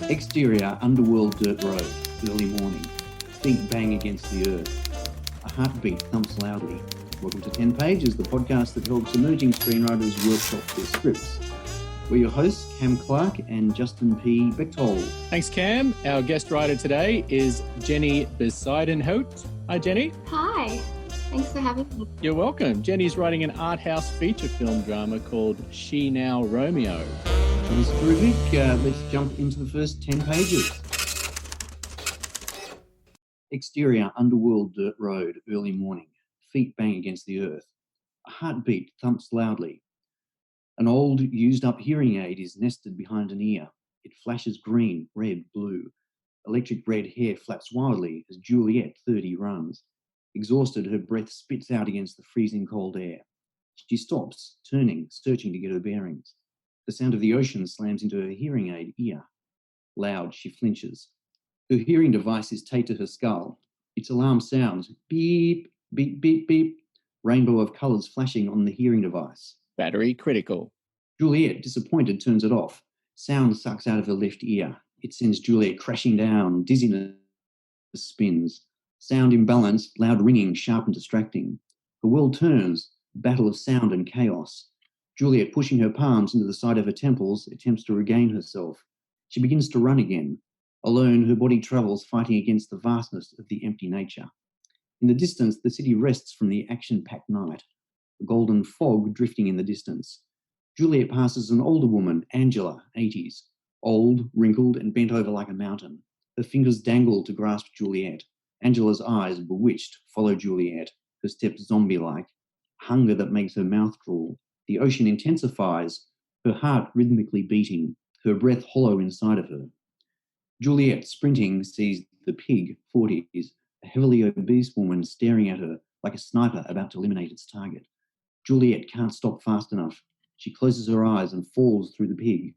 Exterior, underworld dirt road, early morning. Feet bang against the earth. A heartbeat thumps loudly. Welcome to 10 Pages, the podcast that helps emerging screenwriters workshop their scripts. We're your hosts, Cam Clark and Justin P. Bechtold. Thanks, Cam. Our guest writer today is Jeni Bezuidenhout. Hi, Jeni. Hi. Thanks for having me. You're welcome. Jeni's writing an art house feature film drama called She Now Romeo. That was terrific. Let's jump into the first 10 pages. Exterior, underworld dirt road, early morning. Feet bang against the earth. A heartbeat thumps loudly. An old, used-up hearing aid is nested behind an ear. It flashes green, red, blue. Electric red hair flaps wildly as Juliet, 30, runs. Exhausted, her breath spits out against the freezing cold air. She stops, turning, searching to get her bearings. The sound of the ocean slams into her hearing aid ear. Loud, she flinches. Her hearing device is taped to her skull. Its alarm sounds beep, beep, beep, beep. Rainbow of colours flashing on the hearing device. Battery critical. Juliet, disappointed, turns it off. Sound sucks out of her left ear. It sends Juliet crashing down. Dizziness spins. Sound imbalance, loud ringing, sharp and distracting. The world turns, battle of sound and chaos. Juliet, pushing her palms into the side of her temples, attempts to regain herself. She begins to run again. Alone, her body travels, fighting against the vastness of the empty nature. In the distance, the city rests from the action-packed night. A golden fog drifting in the distance. Juliet passes an older woman, Angela, 80s. Old, wrinkled, and bent over like a mountain. Her fingers dangle to grasp Juliet. Angela's eyes, bewitched, follow Juliet, her steps zombie-like. Hunger that makes her mouth drool. The ocean intensifies, her heart rhythmically beating, her breath hollow inside of her. Juliet, sprinting, sees the pig, 40s, a heavily obese woman staring at her like a sniper about to eliminate its target. Juliet can't stop fast enough. She closes her eyes and falls through the pig,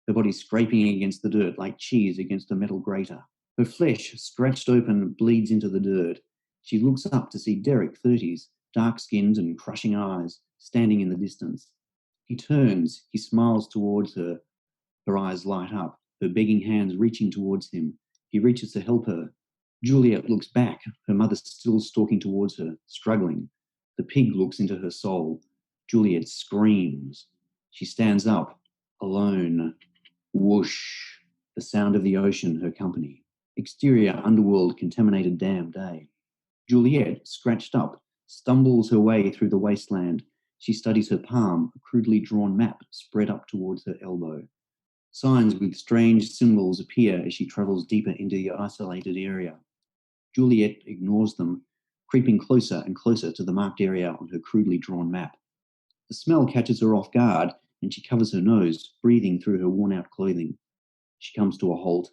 her body scraping against the dirt like cheese against a metal grater. Her flesh, scratched open, bleeds into the dirt. She looks up to see Derek, 30s, dark-skinned and crushing eyes, standing in the distance. He turns, he smiles towards her. Her eyes light up, her begging hands reaching towards him. He reaches to help her. Juliet looks back, her mother still stalking towards her, struggling. The pig looks into her soul. Juliet screams. She stands up, alone. Whoosh, the sound of the ocean, her company. Exterior, underworld, contaminated dam day. Juliet, scratched up, stumbles her way through the wasteland. She studies her palm, a crudely drawn map spread up towards her elbow. Signs with strange symbols appear as she travels deeper into the isolated area. Juliet ignores them, creeping closer and closer to the marked area on her crudely drawn map. The smell catches her off guard, and she covers her nose, breathing through her worn-out clothing. She comes to a halt.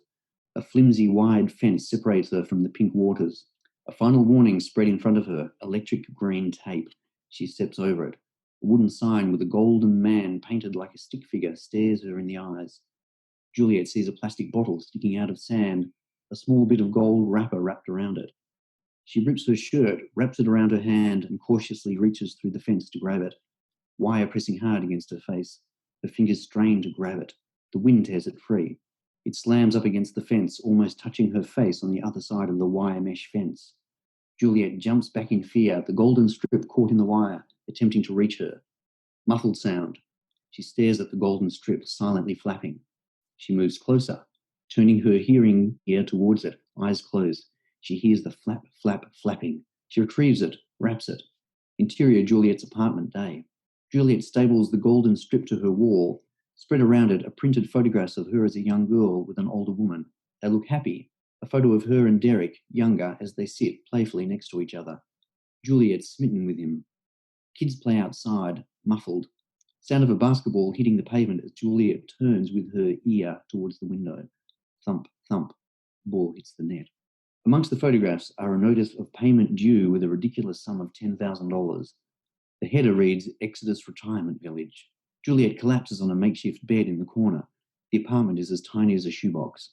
A flimsy, wide fence separates her from the pink waters. A final warning spread in front of her, electric green tape. She steps over it. A wooden sign with a golden man painted like a stick figure stares her in the eyes. Juliet sees a plastic bottle sticking out of sand, a small bit of gold wrapper wrapped around it. She rips her shirt, wraps it around her hand, and cautiously reaches through the fence to grab it. Wire pressing hard against her face. Her fingers strain to grab it. The wind tears it free. It slams up against the fence, almost touching her face on the other side of the wire mesh fence. Juliet jumps back in fear, the golden strip caught in the wire, attempting to reach her. Muffled sound. She stares at the golden strip, silently flapping. She moves closer, turning her hearing ear towards it, eyes closed. She hears the flap, flap, flapping. She retrieves it, wraps it. Interior Juliet's apartment day. Juliet stables the golden strip to her wall. Spread around it are printed photographs of her as a young girl with an older woman. They look happy. A photo of her and Derek, younger, as they sit playfully next to each other. Juliet smitten with him. Kids play outside, muffled. Sound of a basketball hitting the pavement as Juliet turns with her ear towards the window. Thump, thump. Ball hits the net. Amongst the photographs are a notice of payment due with a ridiculous sum of $10,000. The header reads, Exodus Retirement Village. Juliet collapses on a makeshift bed in the corner. The apartment is as tiny as a shoebox.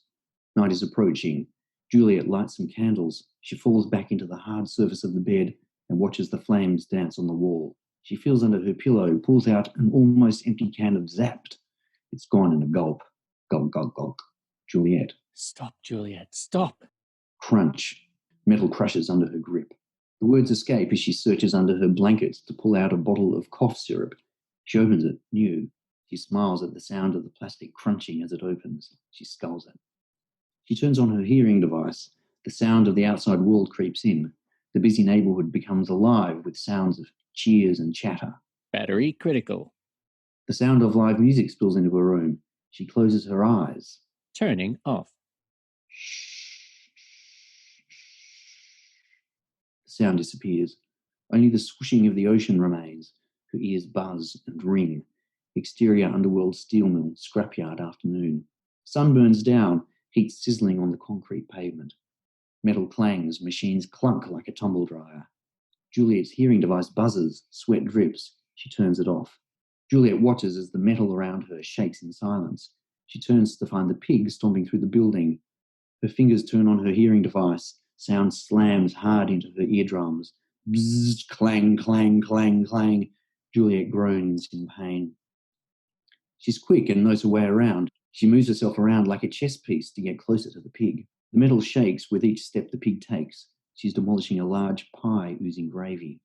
Night is approaching. Juliet lights some candles. She falls back into the hard surface of the bed and watches the flames dance on the wall. She feels under her pillow, pulls out an almost empty can of Zapped. It's gone in a gulp. Gulp, gulp, gulp. Juliet. Stop, Juliet, stop. Crunch. Metal crushes under her grip. The words escape as she searches under her blankets to pull out a bottle of cough syrup. She opens it, new. She smiles at the sound of the plastic crunching as it opens. She sculls it. She turns on her hearing device. The sound of the outside world creeps in. The busy neighborhood becomes alive with sounds of cheers and chatter. Battery critical. The sound of live music spills into her room. She closes her eyes. Turning off. The sound disappears. Only the swooshing of the ocean remains. Her ears buzz and ring. Exterior underworld steel mill, scrapyard afternoon. Sun burns down, heat sizzling on the concrete pavement. Metal clangs, machines clunk like a tumble dryer. Juliet's hearing device buzzes, sweat drips. She turns it off. Juliet watches as the metal around her shakes in silence. She turns to find the pig stomping through the building. Her fingers turn on her hearing device. Sound slams hard into her eardrums. Bzzz, clang, clang, clang, clang. Juliet groans in pain. She's quick and knows her way around. She moves herself around like a chess piece to get closer to the pig. The metal shakes with each step the pig takes. She's demolishing a large pie oozing gravy.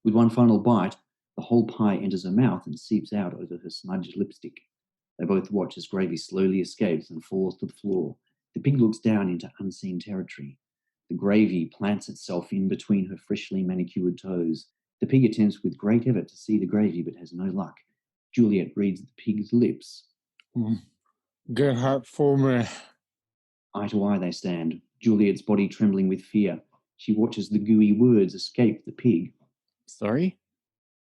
With one final bite, the whole pie enters her mouth and seeps out over her smudged lipstick. They both watch as gravy slowly escapes and falls to the floor. The pig looks down into unseen territory. The gravy plants itself in between her freshly manicured toes. The pig attempts with great effort to see the gravy but has no luck. Juliet reads the pig's lips. Get help for me. Eye to eye they stand, Juliet's body trembling with fear. She watches the gooey words escape the pig. Sorry?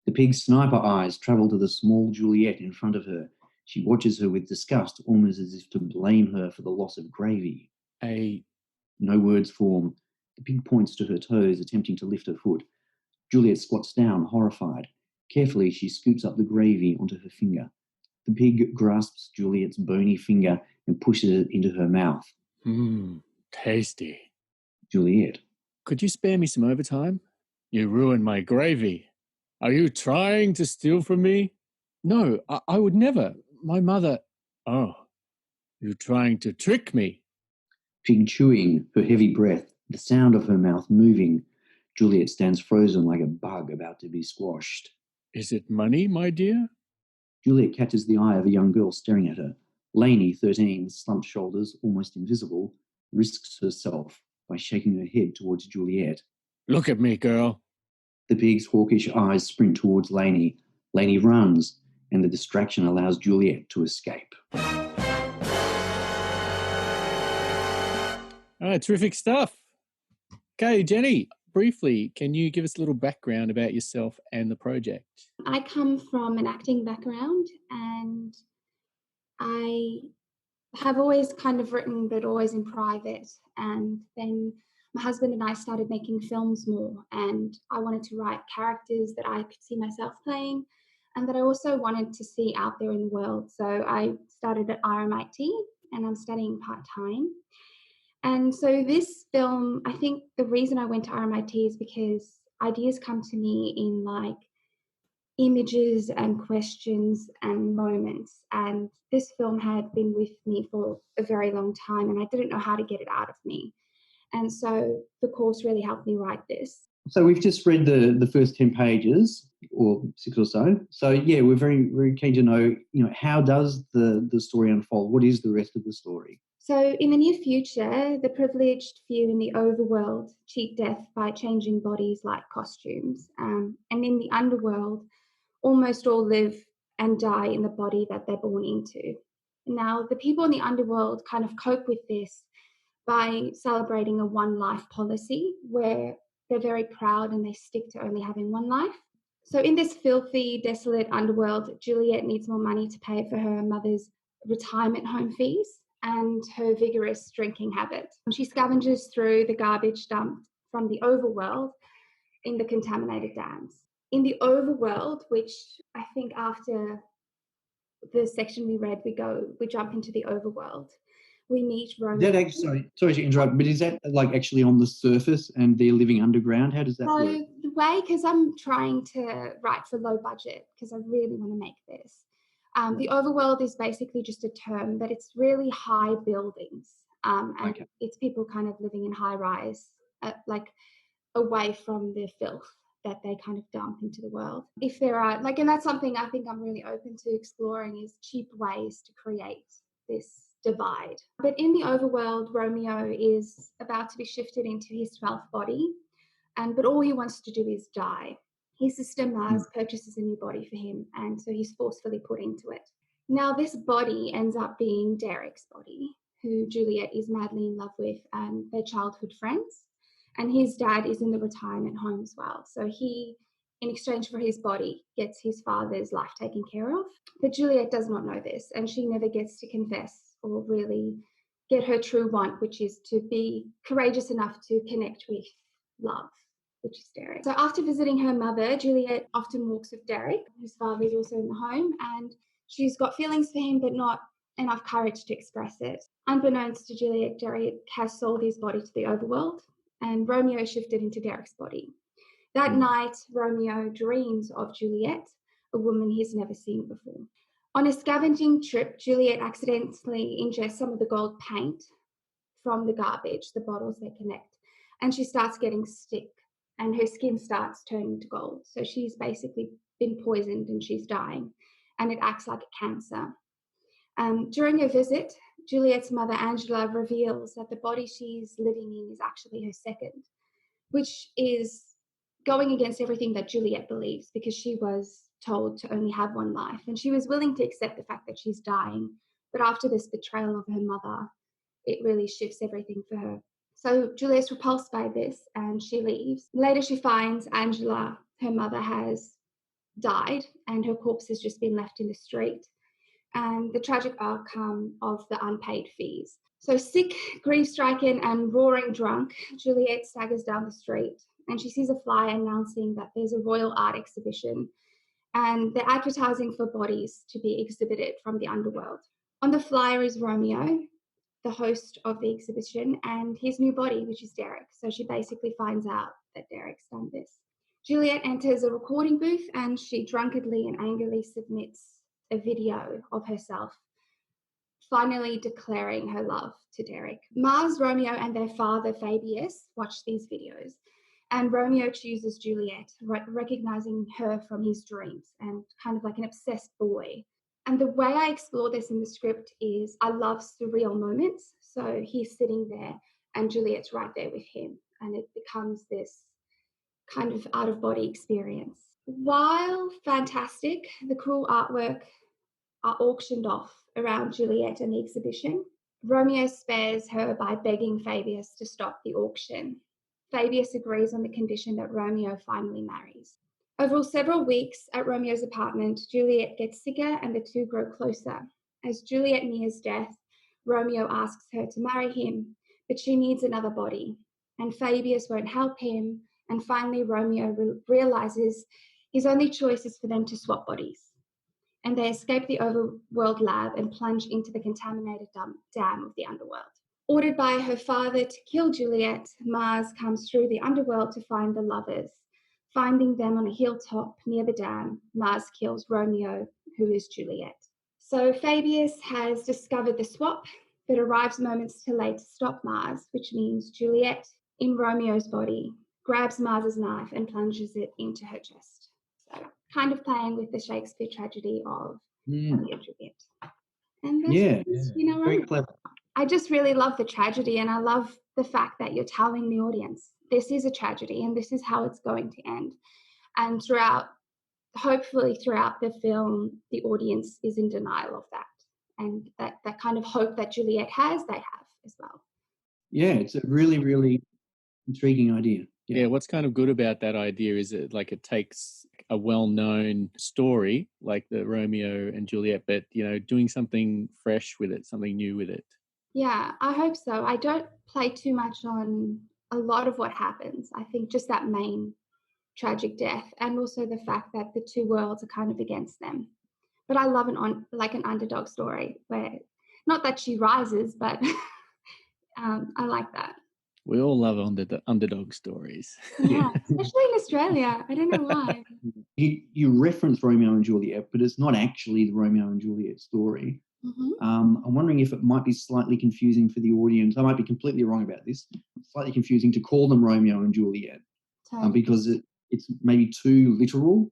The pig's sniper eyes travel to the small Juliet in front of her. She watches her with disgust, almost as if to blame her for the loss of gravy. No words form. The pig points to her toes, attempting to lift her foot. Juliet squats down, horrified. Carefully, she scoops up the gravy onto her finger. The pig grasps Juliet's bony finger and pushes it into her mouth. Tasty. Juliet. Could you spare me some overtime? You ruined my gravy. Are you trying to steal from me? No, I would never. My mother... Oh, you're trying to trick me. Pig chewing, her heavy breath, the sound of her mouth moving. Juliet stands frozen like a bug about to be squashed. Is it money, my dear? Juliet catches the eye of a young girl staring at her. Lainey, 13, slumped shoulders, almost invisible, risks herself by shaking her head towards Juliet. Look at me, girl. The pig's hawkish eyes sprint towards Lainey. Lainey runs, and the distraction allows Juliet to escape. Terrific stuff. Okay, Jeni, briefly, can you give us a little background about yourself and the project? I come from an acting background and I have always kind of written, but always in private. And then my husband and I started making films more, and I wanted to write characters that I could see myself playing and that I also wanted to see out there in the world. So I started at RMIT and I'm studying part-time. And so this film, I think the reason I went to RMIT is because ideas come to me in like images and questions and moments. And this film had been with me for a very long time and I didn't know how to get it out of me. And so the course really helped me write this. So we've just read the first 10 pages or 6 or so. So yeah, we're very, very keen to know, how does the story unfold? What is the rest of the story? So in the near future, the privileged few in the overworld cheat death by changing bodies like costumes. And in the underworld, almost all live and die in the body that they're born into. Now, the people in the underworld kind of cope with this by celebrating a one life policy where they're very proud and they stick to only having one life. So in this filthy, desolate underworld, Juliet needs more money to pay for her mother's retirement home fees and her vigorous drinking habit. She scavenges through the garbage dumped from the overworld in the contaminated dams. In the overworld, which I think after the section we read, we jump into the overworld. We meet Romeo. Sorry to interrupt, but is that like actually on the surface and they're living underground? How does that work? The way, because I'm trying to write for low budget, because I really want to make this. The overworld is basically just a term, but it's really high buildings. And it's people kind of living in high rise, like away from the filth that they kind of dump into the world. If there are, like, and that's something I think I'm really open to exploring, is cheap ways to create this divide. But in the overworld, Romeo is about to be shifted into his 12th body, but all he wants to do is die. His sister Mars purchases a new body for him, and so he's forcefully put into it. Now, this body ends up being Derek's body, who Juliet is madly in love with, and they're childhood friends. And his dad is in the retirement home as well. So he, in exchange for his body, gets his father's life taken care of. But Juliet does not know this, and she never gets to confess or really get her true want, which is to be courageous enough to connect with love, which is Derek. So after visiting her mother, Juliet often walks with Derek, whose father is also in the home, and she's got feelings for him, but not enough courage to express it. Unbeknownst to Juliet, Derek has sold his body to the overworld, and Romeo shifted into Derek's body. That night, Romeo dreams of Juliet, a woman he's never seen before. On a scavenging trip, Juliet accidentally ingests some of the gold paint from the garbage, the bottles they connect, and she starts getting sick, and her skin starts turning to gold. So she's basically been poisoned and she's dying, and it acts like a cancer. During her visit, Juliet's mother, Angela, reveals that the body she's living in is actually her second, which is going against everything that Juliet believes, because she was told to only have one life, and she was willing to accept the fact that she's dying. But after this betrayal of her mother, it really shifts everything for her. So Juliet's repulsed by this and she leaves. Later she finds Angela, her mother, has died and her corpse has just been left in the street, and the tragic outcome of the unpaid fees. So sick, grief-striken and roaring drunk, Juliet staggers down the street and she sees a flyer announcing that there's a royal art exhibition and they're advertising for bodies to be exhibited from the underworld. On the flyer is Romeo, the host of the exhibition, and his new body, which is Derek. So she basically finds out that Derek's done this. Juliet enters a recording booth and she drunkenly and angrily submits a video of herself, finally declaring her love to Derek. Mars, Romeo, and their father, Fabius, watch these videos, and Romeo chooses Juliet, recognizing her from his dreams and kind of like an obsessed boy. And the way I explore this in the script is I love surreal moments. So he's sitting there and Juliet's right there with him, and it becomes this kind of out-of-body experience. While fantastic, the cool artwork are auctioned off around Juliet and the exhibition. Romeo spares her by begging Fabius to stop the auction. Fabius agrees on the condition that Romeo finally marries. Over several weeks at Romeo's apartment, Juliet gets sicker and the two grow closer. As Juliet nears death, Romeo asks her to marry him, but she needs another body, and Fabius won't help him, and finally Romeo realizes his only choice is for them to swap bodies. And they escape the overworld lab and plunge into the contaminated dam of the underworld. Ordered by her father to kill Juliet, Mars comes through the underworld to find the lovers. Finding them on a hilltop near the dam, Mars kills Romeo, who is Juliet. So Fabius has discovered the swap, but arrives moments too late to stop Mars, which means Juliet, in Romeo's body, grabs Mars's knife and plunges it into her chest. So kind of playing with the Shakespeare tragedy of Romeo and Juliet. And that's very clever. I just really love the tragedy, and I love the fact that you're telling the audience this is a tragedy and this is how it's going to end. And hopefully throughout the film, the audience is in denial of that. And that kind of hope that Juliet has, they have as well. Yeah, it's a really, really intriguing idea. Yeah, what's kind of good about that idea is it takes a well-known story like the Romeo and Juliet, but, doing something fresh with it, something new with it. Yeah, I hope so. I don't play too much on a lot of what happens. I think just that main tragic death, and also the fact that the two worlds are kind of against them. But I love an underdog story where, not that she rises, but I like that. We all love underdog stories. Yeah, especially in Australia. I don't know why. You reference Romeo and Juliet, but it's not actually the Romeo and Juliet story. Mm-hmm. I'm wondering if it might be slightly confusing for the audience. I might be completely wrong about this. Slightly confusing to call them Romeo and Juliet because it's maybe too literal.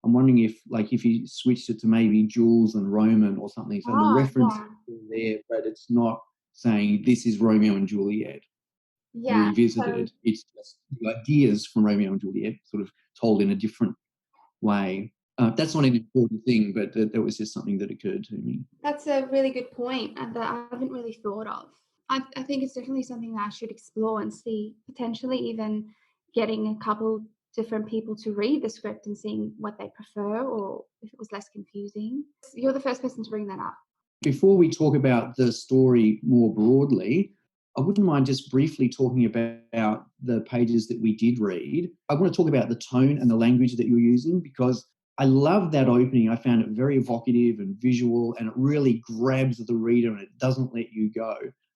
I'm wondering if you switched it to maybe Jules and Roman or something. So the reference is there, but it's not saying this is Romeo and Juliet revisited. It's just the ideas from Romeo and Juliet sort of told in a different way. That's not an important thing, but that was just something that occurred to me. That's a really good point and that I haven't really thought of. I think it's definitely something that I should explore and see, potentially even getting a couple different people to read the script and seeing what they prefer or if it was less confusing. You're the first person to bring that up. Before we talk about the story more broadly, I wouldn't mind just briefly talking about the pages that we did read. I want to talk about the tone and the language that you're using because I love that opening. I found it very evocative and visual, and it really grabs the reader and it doesn't let you go.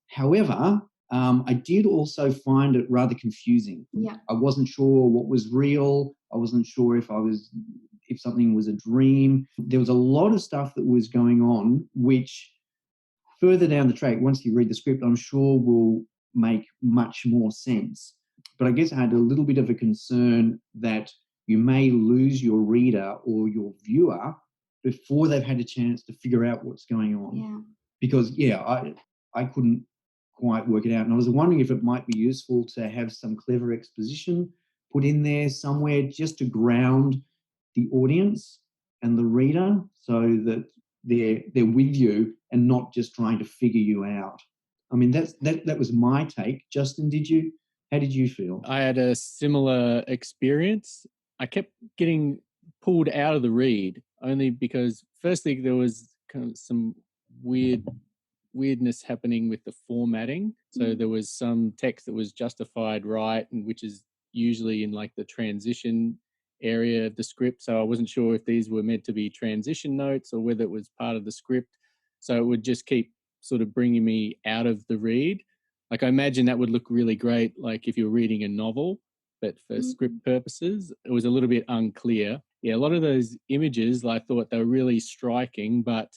However, I did also find it rather confusing. Yeah. I wasn't sure what was real. I wasn't sure if something was a dream. There was a lot of stuff that was going on, which further down the track, once you read the script, I'm sure will make much more sense. But I guess I had a little bit of a concern that you may lose your reader or your viewer before they've had a chance to figure out what's going on. Yeah. Because, I couldn't quite work it out. And I was wondering if it might be useful to have some clever exposition put in there somewhere just to ground the audience and the reader so that they're with you and not just trying to figure you out. I mean, that was my take. Justin, how did you feel? I had a similar experience. I kept getting pulled out of the read only because firstly there was kind of some weirdness happening with the formatting. So there was some text that was justified right, and which is usually in like the transition area of the script. So I wasn't sure if these were meant to be transition notes or whether it was part of the script. So it would just keep sort of bringing me out of the read. Like I imagine that would look really great, like if you're reading a novel, but for script purposes, it was a little bit unclear. Yeah, a lot of those images, I thought they were really striking, but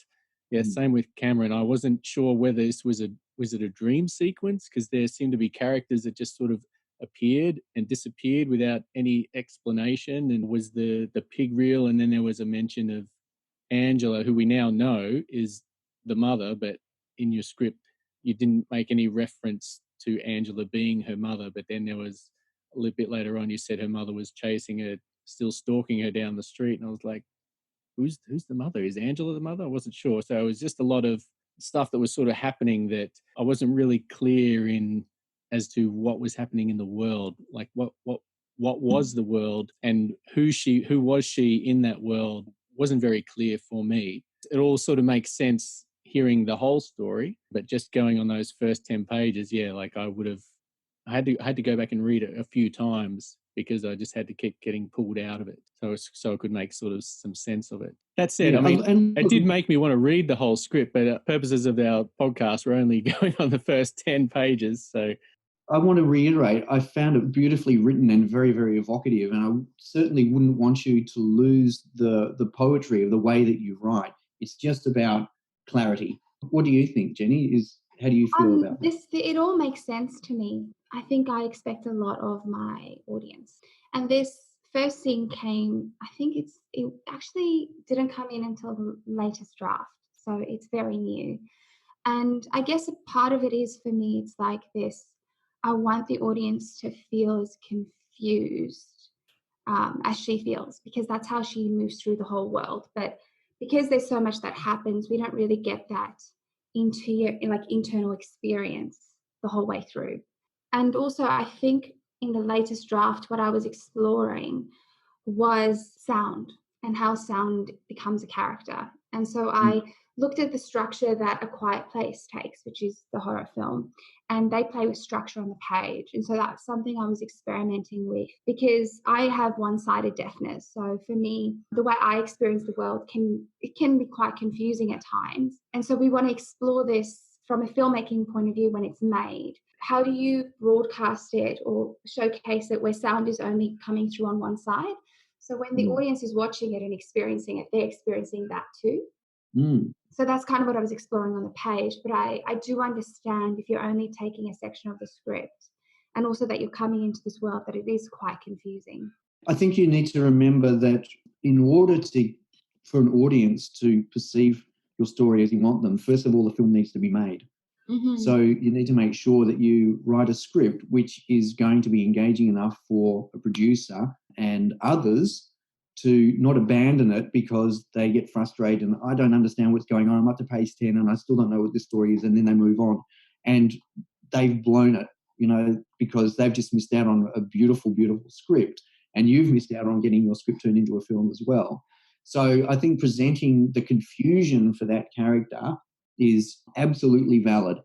yeah, same with Cameron. I wasn't sure whether this was it a dream sequence, because there seemed to be characters that just sort of appeared and disappeared without any explanation. And was the pig real? And then there was a mention of Angela, who we now know is the mother, but in your script you didn't make any reference to Angela being her mother. But then there was a little bit later on, you said her mother was chasing her, still stalking her down the street, and I was like, who's the mother? Is Angela the mother? I wasn't sure. So it was just a lot of stuff that was sort of happening that I wasn't really clear in as to what was happening in the world. Like what was the world, and who was she in that world wasn't very clear for me. It all sort of makes sense hearing the whole story, but just going on those first 10 pages, like I had to go back and read it a few times because I just had to keep getting pulled out of it, so I could make sort of some sense of it. That said, I mean, it did make me want to read the whole script, but purposes of our podcast, we're only going on the first 10 pages. So I want to reiterate, I found it beautifully written and very, very evocative, and I certainly wouldn't want you to lose the poetry of the way that you write. It's just about clarity. What do you think, Jeni? How do you feel about this? It all makes sense to me. I think I expect a lot of my audience. And this first scene came, I think it actually didn't come in until the latest draft. So it's very new. And I guess a part of it is, for me, it's like this. I want the audience to feel as confused as she feels, because that's how she moves through the whole world. But because there's so much that happens, we don't really get that internal experience the whole way through. And also, I think in the latest draft, what I was exploring was sound and how sound becomes a character. And so I looked at the structure that A Quiet Place takes, which is the horror film, and they play with structure on the page. And so that's something I was experimenting with, because I have one-sided deafness. So for me, the way I experience the world can be quite confusing at times. And so we want to explore this from a filmmaking point of view when it's made. how do you broadcast it or showcase it where sound is only coming through on one side? So when the audience is watching it and experiencing it, they're experiencing that too. So that's kind of what I was exploring on the page. But I do understand if you're only taking a section of the script, and also that you're coming into this world, that it is quite confusing. I think you need to remember that in order for an audience to perceive your story as you want them, first of all, the film needs to be made. So you need to make sure that you write a script which is going to be engaging enough for a producer and others to not abandon it because they get frustrated and I don't understand what's going on. I'm up to page 10 and I still don't know what this story is, and then they move on and they've blown it, because they've just missed out on a beautiful, beautiful script, and you've missed out on getting your script turned into a film as well. So I think presenting the confusion for that character is absolutely valid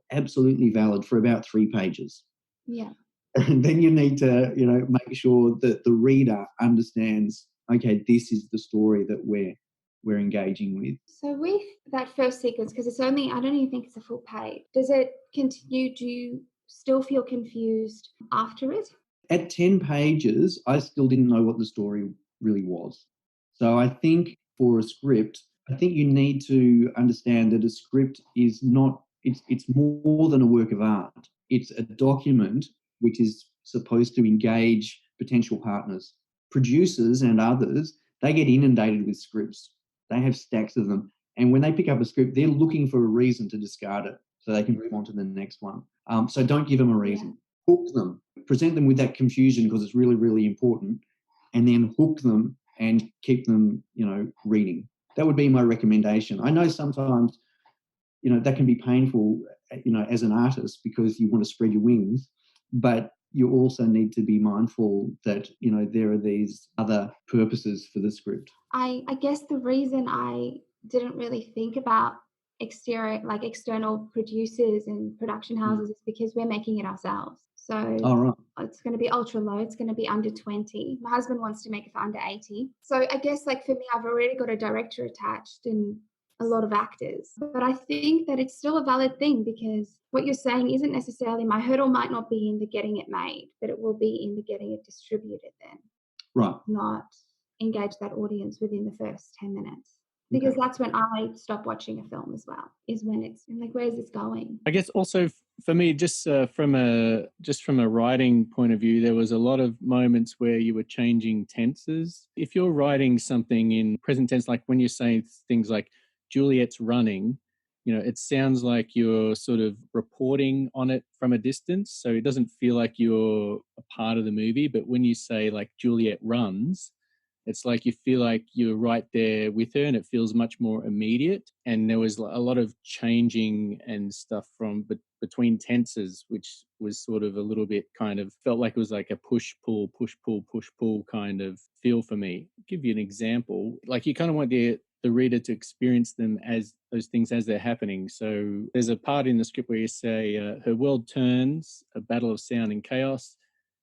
for about 3 pages. Yeah. And then you need to, make sure that the reader understands, okay, this is the story that we're engaging with. So with that first sequence, because it's only, I don't even think it's a full page, does it continue? Do you still feel confused after it? At 10 pages, I still didn't know what the story really was. So I think for a script, I think you need to understand that a script is not, it's more than a work of art. It's a document which is supposed to engage potential partners. Producers and others, they get inundated with scripts. They have stacks of them. And when they pick up a script, they're looking for a reason to discard it so they can move on to the next one. So don't give them a reason. Yeah. Hook them. Present them with that confusion because it's really, really important, and then hook them and keep them, reading. That would be my recommendation. I know sometimes, that can be painful, as an artist because you want to spread your wings, but you also need to be mindful that, there are these other purposes for the script. I guess the reason I didn't really think about external producers and production houses is because we're making it ourselves. So right. It's going to be ultra low. It's going to be under 20. My husband wants to make it for under 80. So I guess for me, I've already got a director attached and a lot of actors. But I think that it's still a valid thing because what you're saying isn't necessarily, my hurdle might not be in the getting it made, but it will be in the getting it distributed then. Right. Not engage that audience within the first 10 minutes. Because that's when I stop watching a film as well, is when it's where's this going? I guess also for me, just from a writing point of view, there was a lot of moments where you were changing tenses. If you're writing something in present tense, like when you're saying things like Juliet's running, it sounds like you're sort of reporting on it from a distance. So it doesn't feel like you're a part of the movie. But when you say like Juliet runs, it's like you feel like you're right there with her and it feels much more immediate. And there was a lot of changing and stuff from between tenses, which was sort of a little bit kind of felt like it was like a push, pull kind of feel for me. I'll give you an example. Like you kind of want the reader to experience them as those things as they're happening. So there's a part in the script where you say, her world turns, a battle of sound and chaos.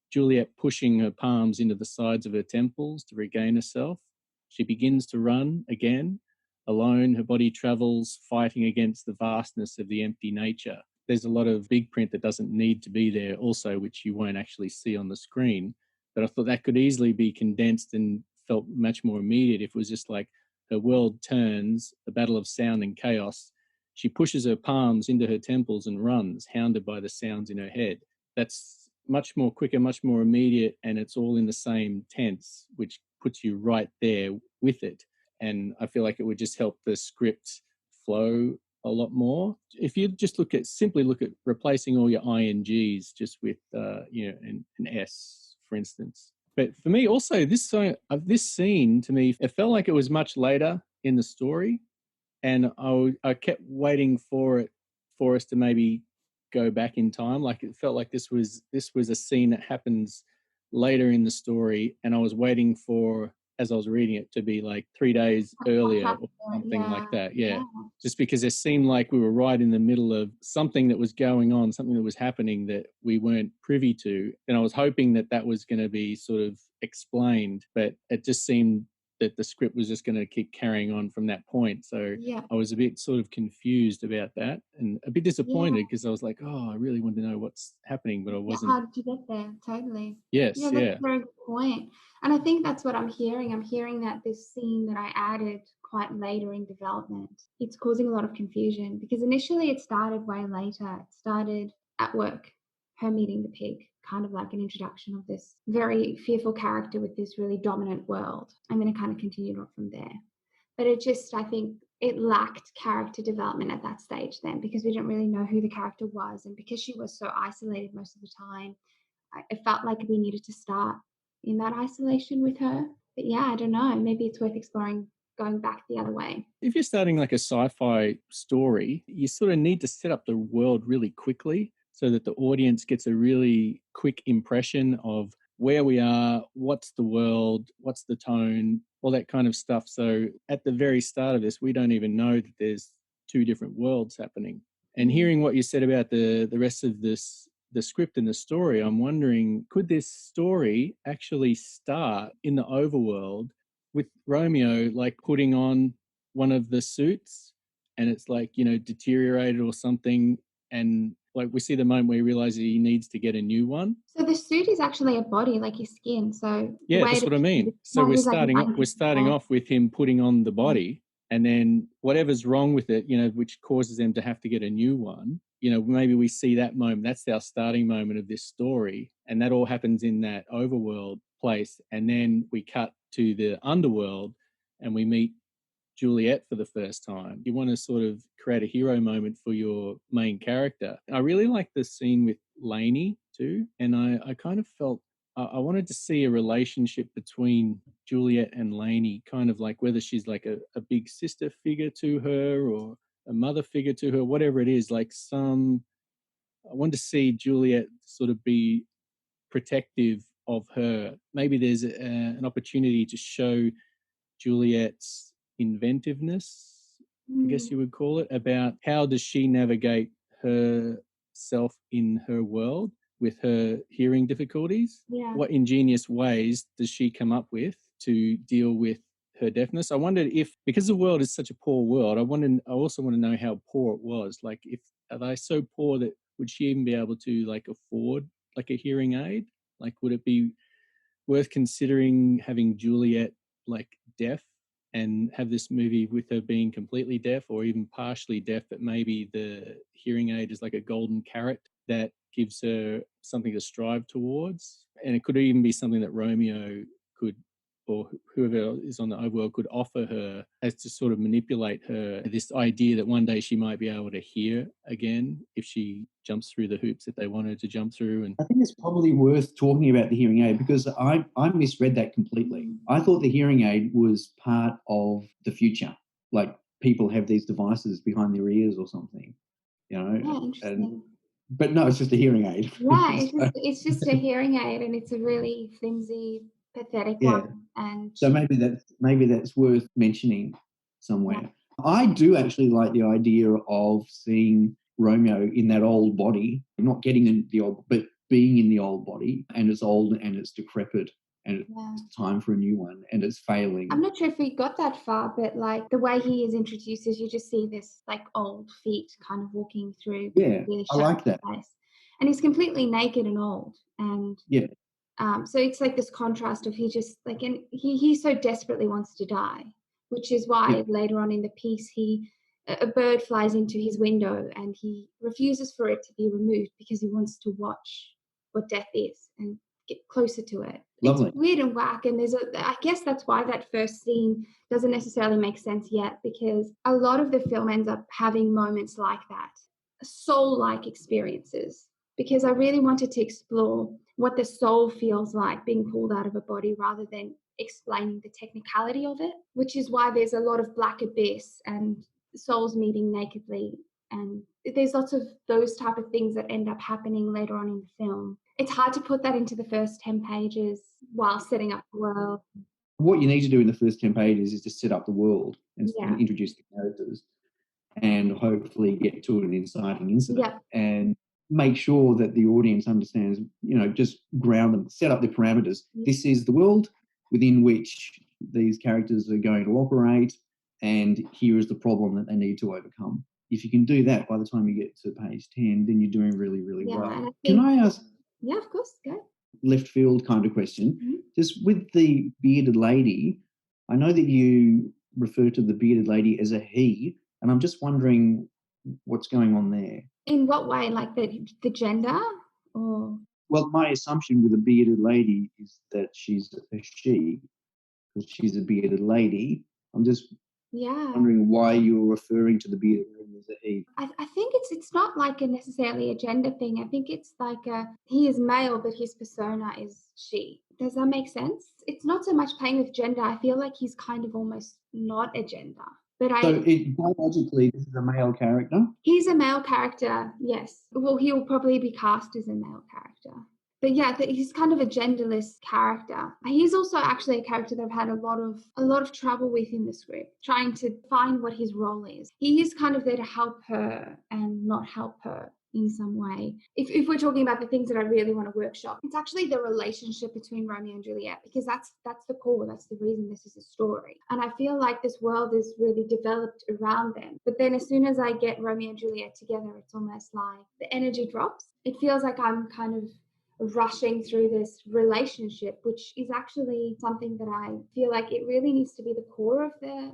Juliet pushing her palms into the sides of her temples to regain herself. She begins to run again. Alone, her body travels, fighting against the vastness of the empty nature. There's a lot of big print that doesn't need to be there also, which you won't actually see on the screen. But I thought that could easily be condensed and felt much more immediate if it was just like her world turns, a battle of sound and chaos. She pushes her palms into her temples and runs, hounded by the sounds in her head. That's much more quicker, much more immediate, and it's all in the same tense, which puts you right there with it. And I feel like it would just help the script flow a lot more. If you just simply look at replacing all your INGs just with, an S, for instance. But for me also, this scene to me, it felt like it was much later in the story, and I kept waiting for us to maybe go back in time. Like it felt like this was a scene that happens later in the story, and I was waiting for, as I was reading it, to be like 3 days earlier or something like that. Yeah. Just because it seemed like we were right in the middle of something that was going on, something that was happening that we weren't privy to. And I was hoping that was going to be sort of explained, but it just seemed that the script was just going to keep carrying on from that point. So Yeah. I was a bit sort of confused about that and a bit disappointed because I was like, oh, I really want to know what's happening, but I wasn't. How did you get there? Totally. Yes, Yeah, that's a very good point. And I think that's what I'm hearing. I'm hearing that this scene that I added quite later in development, it's causing a lot of confusion because initially it started way later. It started at work, her meeting the pig, kind of like an introduction of this very fearful character with this really dominant world. And then it kind of continued on from there. But it just, I think it lacked character development at that stage then because we didn't really know who the character was. And because she was so isolated most of the time, it felt like we needed to start in that isolation with her. But yeah, I don't know. Maybe it's worth exploring going back the other way. If you're starting like a sci-fi story, you sort of need to set up the world really quickly so that the audience gets a really quick impression of where we are, what's the world, what's the tone, all that kind of stuff. So at the very start of this, we don't even know that there's two different worlds happening. And hearing what you said about the rest of this, the script and the story, I'm wondering, could this story actually start in the overworld with Romeo like putting on one of the suits and it's like, you know, deteriorated or something, and like we see the moment where he realizes he needs to get a new one. So the suit is actually a body, like his skin. So yeah, that's what I mean. So we're starting off with him putting on the body, and then whatever's wrong with it, you know, which causes them to have to get a new one. You know, maybe we see that moment. That's our starting moment of this story, and that all happens in that overworld place, and then we cut to the underworld, and we meet Juliet for the first time. You want to sort of create a hero moment for your main character. I really like the scene with Lainey too, and I kind of felt I wanted to see a relationship between Juliet and Lainey, kind of like whether she's like a big sister figure to her or a mother figure to her, whatever it is. Like I wanted to see Juliet sort of be protective of her. Maybe there's an opportunity to show Juliet's inventiveness, I guess you would call it, about how does she navigate herself in her world with her hearing difficulties. What ingenious ways does she come up with to deal with her deafness? I wondered if, because the world is such a poor world, I also want to know how poor it was. Like, if are they so poor that would she even be able to like afford like a hearing aid? Like, would it be worth considering having Juliet like deaf and have this movie with her being completely deaf or even partially deaf, but maybe the hearing aid is like a golden carrot that gives her something to strive towards? And it could even be something that Romeo could, or whoever is on the overworld, could offer her as to sort of manipulate her, this idea that one day she might be able to hear again if she jumps through the hoops that they want her to jump through. And I think it's probably worth talking about the hearing aid because I misread that completely. I thought the hearing aid was part of the future, like people have these devices behind their ears or something, you know. Yeah, interesting. But no, it's just a hearing aid. Right, it's just a hearing aid, and it's a really flimsy, pathetic one. And so maybe that's worth mentioning somewhere. Yeah. I do actually like the idea of seeing Romeo in that old body, not getting in the old, but being in the old body, and it's old and it's decrepit and it's time for a new one and it's failing. I'm not sure if we got that far, but like the way he is introduced is you just see this like old feet kind of walking through. Yeah, I like that. Place. And he's completely naked and old. And so it's like this contrast of he just like, and he so desperately wants to die, which is why later on in the piece, a bird flies into his window and he refuses for it to be removed because he wants to watch what death is and get closer to it. Lovely. It's weird and whack, and I guess that's why that first scene doesn't necessarily make sense yet, because a lot of the film ends up having moments like that, soul-like experiences, because I really wanted to explore what the soul feels like being pulled out of a body rather than explaining the technicality of it, which is why there's a lot of black abyss and souls meeting nakedly, and there's lots of those type of things that end up happening later on in the film. It's hard to put that into the first 10 pages while setting up the world. What you need to do in the first 10 pages is to set up the world and introduce the characters and hopefully get to an inciting incident and make sure that the audience understands, you know, just ground them, set up the parameters. This is the world within which these characters are going to operate, and here is the problem that they need to overcome. If you can do that by the time you get to page 10, then you're doing really, really well. And Can I ask? Yeah, of course, go. Left field kind of question. Mm-hmm. Just with the bearded lady, I know that you refer to the bearded lady as a he, and I'm just wondering what's going on there. In what way? Like the gender? Or Well, my assumption with a bearded lady is that she's a she, because she's a bearded lady. I'm just wondering why you're referring to the bearded lady as a he. I think it's not like necessarily a gender thing. I think it's like he is male, but his persona is she. Does that make sense? It's not so much playing with gender. I feel like he's kind of almost not a gender. But Biologically, this is a male character? He's a male character, yes. Well, he'll probably be cast as a male character. But yeah, he's kind of a genderless character. He's also actually a character that I've had a lot of trouble with in the script, trying to find what his role is. He is kind of there to help her and not help her in some way. If we're talking about the things that I really want to workshop, it's actually the relationship between Romeo and Juliet, because that's the core, that's the reason this is a story. And I feel like this world is really developed around them. But then as soon as I get Romeo and Juliet together, it's almost like the energy drops. It feels like I'm kind of rushing through this relationship, which is actually something that I feel like it really needs to be the core of the...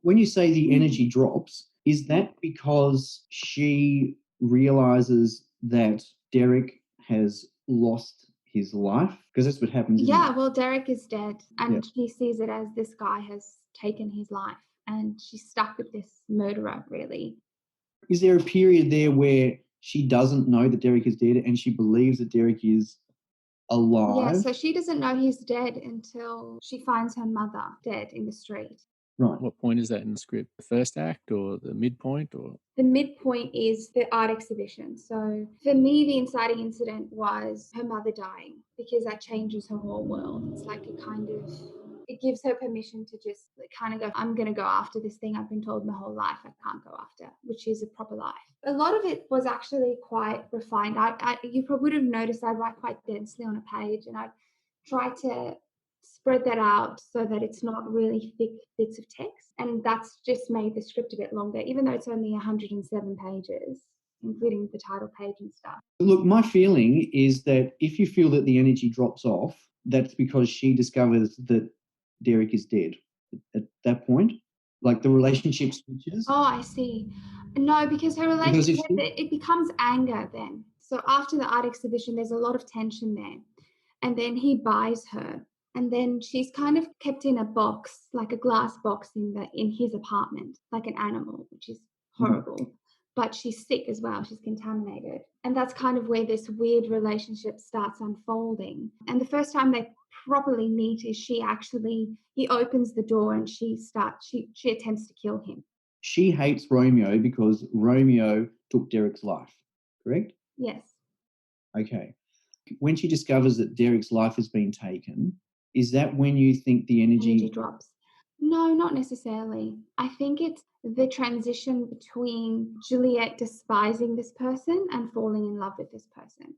When you say the energy drops, is that because she realizes that Derek has lost his life? Because that's what happens. Yeah, well, Derek is dead, and he sees it as this guy has taken his life, and she's stuck with this murderer, really. Is there a period there where she doesn't know that Derek is dead and she believes that Derek is alive? Yeah, so she doesn't know he's dead until she finds her mother dead in the street. Right. What point is that in the script? The first act or the midpoint? Or the midpoint is the art exhibition. So for me, the inciting incident was her mother dying, because that changes her whole world. It's like it gives her permission to just kind of go, I'm going to go after this thing I've been told my whole life I can't go after, which is a proper life. A lot of it was actually quite refined. You probably would have noticed I write quite densely on a page, and I try to spread that out so that it's not really thick bits of text. And that's just made the script a bit longer, even though it's only 107 pages, including the title page and stuff. Look, my feeling is that if you feel that the energy drops off, that's because she discovers that Derek is dead at that point. Like the relationship switches. Oh, I see. No, because her relationship, it becomes anger then. So after the art exhibition, there's a lot of tension there. And then he buys her. And then she's kind of kept in a box, like a glass box in his apartment, like an animal, which is horrible. But she's sick as well. She's contaminated. And that's kind of where this weird relationship starts unfolding. And the first time they properly meet is he opens the door and she attempts to kill him. She hates Romeo because Romeo took Derek's life, correct? Yes. Okay. When she discovers that Derek's life has been taken, is that when you think the energy drops? No, not necessarily. I think it's the transition between Juliet despising this person and falling in love with this person.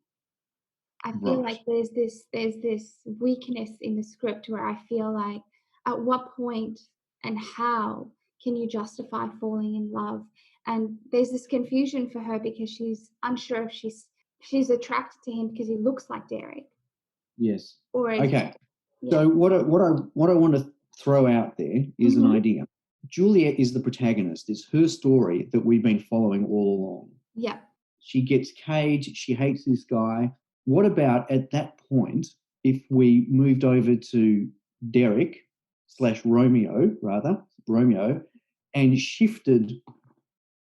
I feel like there's this weakness in the script where I feel like at what point and how can you justify falling in love? And there's this confusion for her because she's unsure if she's attracted to him because he looks like Derek. Yes. Or okay. Yeah. So what I want to throw out there is an idea. Juliet is the protagonist. It's her story that we've been following all along. Yeah. She gets caged. She hates this guy. What about at that point if we moved over to Derek / Romeo, and shifted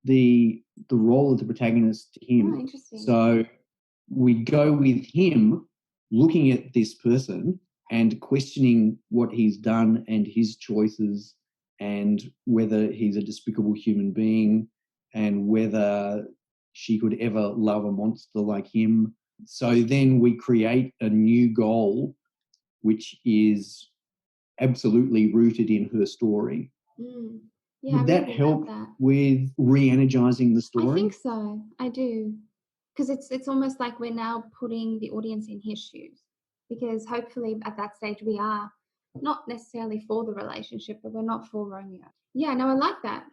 the role of the protagonist to him? Oh, interesting. So we go with him looking at this person and questioning what he's done and his choices and whether he's a despicable human being and whether she could ever love a monster like him. So then we create a new goal, which is absolutely rooted in her story. Yeah, would that help with re-energizing the story? I think so. I do. Because it's almost like we're now putting the audience in his shoes. Because hopefully at that stage we are not necessarily for the relationship, but we're not for Romeo. Yeah, no, I like that.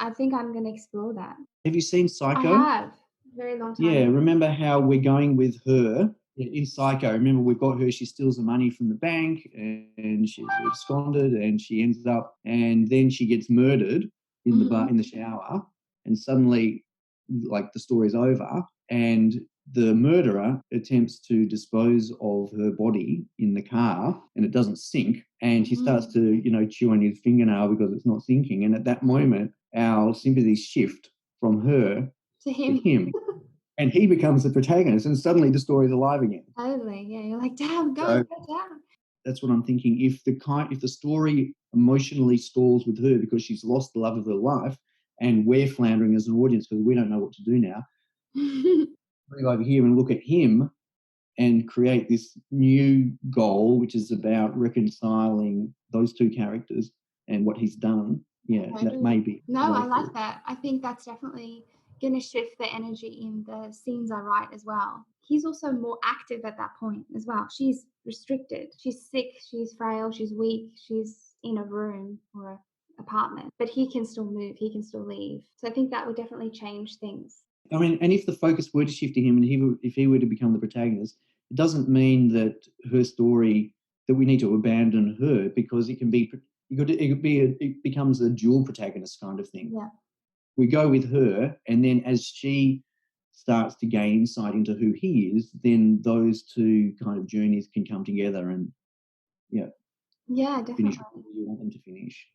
I think I'm going to explore that. Have you seen I Psycho? have. Very long time Yeah, ago. remember how we're going with her in Psycho? Remember, we've got her, she steals the money from the bank and she's absconded and she ends up, and then she gets murdered in the bar, in the shower, and suddenly, like, the story's over, and the murderer attempts to dispose of her body in the car and it doesn't sink, and she starts to, chew on his fingernail because it's not sinking, and at that moment, our sympathies shift from her To to him. him. And he becomes the protagonist, and suddenly the story's alive again. Totally. Yeah, you're like, damn, go So down. that's what I'm thinking. If the story emotionally stalls with her because she's lost the love of her life, and we're floundering as an audience because we don't know what to do now, we go over here and look at him and create this new goal, which is about reconciling those two characters and what he's done. Yeah, that may be. No, I like that. I think that's definitely going to shift the energy in the scenes I write as well. He's also more active at that point as well. She's restricted. She's sick. She's frail. She's weak. She's in a room or an apartment, but he can still move. He can still leave. So I think that would definitely change things. I mean, and if the focus were to shift to him and if he were to become the protagonist, it doesn't mean that her story, that we need to abandon her, because it can be, it becomes a dual protagonist kind of thing. Yeah. We go with her, and then as she starts to gain insight into who he is, then those two kind of journeys can come together and, Yeah, definitely. finish what you want them to finish.